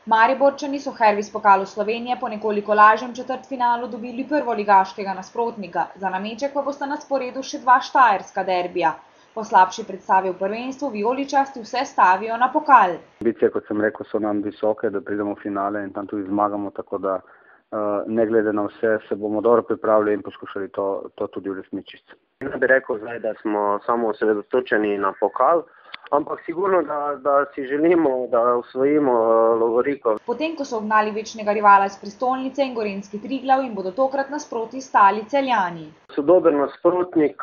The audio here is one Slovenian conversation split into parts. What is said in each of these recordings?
Mariborčani so v Hervis pokalu Slovenije po nekoliko lažjem četrtfinalu dobili prvoligaškega nasprotnika, za nameček pa bosta na sporedu še dva štajerska derbija. Po slabši predstavi v prvenstvu vijoličasti vse stavijo na pokal. Ambicije, kot sem rekel, so nam visoke, da pridemo v finale in tam tudi zmagamo, tako da ne glede na vse se bomo dobro pripravili in poskušali to tudi uresničiti. Ne bi rekel zdaj, da smo samo osredotočeni na pokal, ampak sigurno, da si želimo, da osvojimo lovoriko. Potem, ko so ugnali večnega rivala iz prestolnice in gorenjski Triglav, in bodo tokrat nasproti stali Celjani. So dober nasprotnik,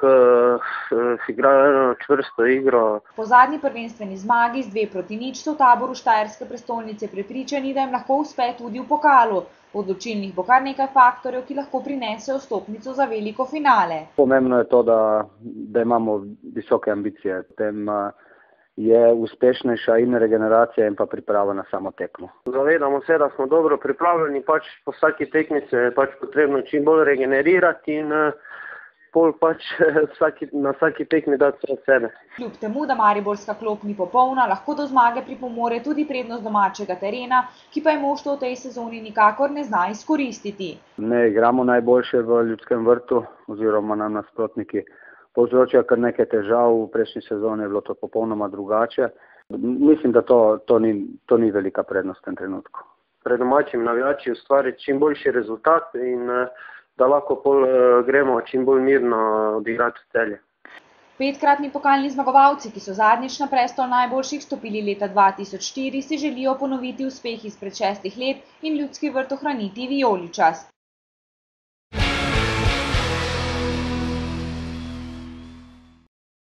igrajo eno čvrsto igro. Po zadnji prvenstveni zmagi z 2-0 so v taboru štajerske prestolnice prepričani, da jim lahko uspe tudi v pokalu. Odločilnih bo kar nekaj faktorjev, ki lahko prinesejo vstopnico za veliko finale. Pomembno je to, da imamo visoke ambicije. Potem je uspešnejša in regeneracija in pa priprava na samo tekmo. Zavedamo se, da smo dobro pripravljeni, po vsaki tekmi se je potrebno čim bolj regenerirati in na vsaki tekmi dati vse od sebe. Kljub temu, da mariborska klop ni popolna, lahko do zmage pripomore tudi prednost domačega terena, ki pa je moštvo v tej sezoni nikakor ne zna izkoristiti. Ne igramo najboljše v Ljudskem vrtu, oziroma nam nasprotniki povzročajo kar nekaj težav. V prejšnji sezoni je bilo to popolnoma drugače. Mislim, da to ni velika prednost v tem trenutku. Pred domačimi navijači ustvariti čim boljši rezultat in da lahko gremo čim bolj mirno odigrati v Celje. 5-kratni pokalni zmagovalci, ki so zadnjič na prestol najboljših stopili leta 2004, si želijo ponoviti uspeh izpred 6 let in Ljudski vrt ohraniti vijoličast.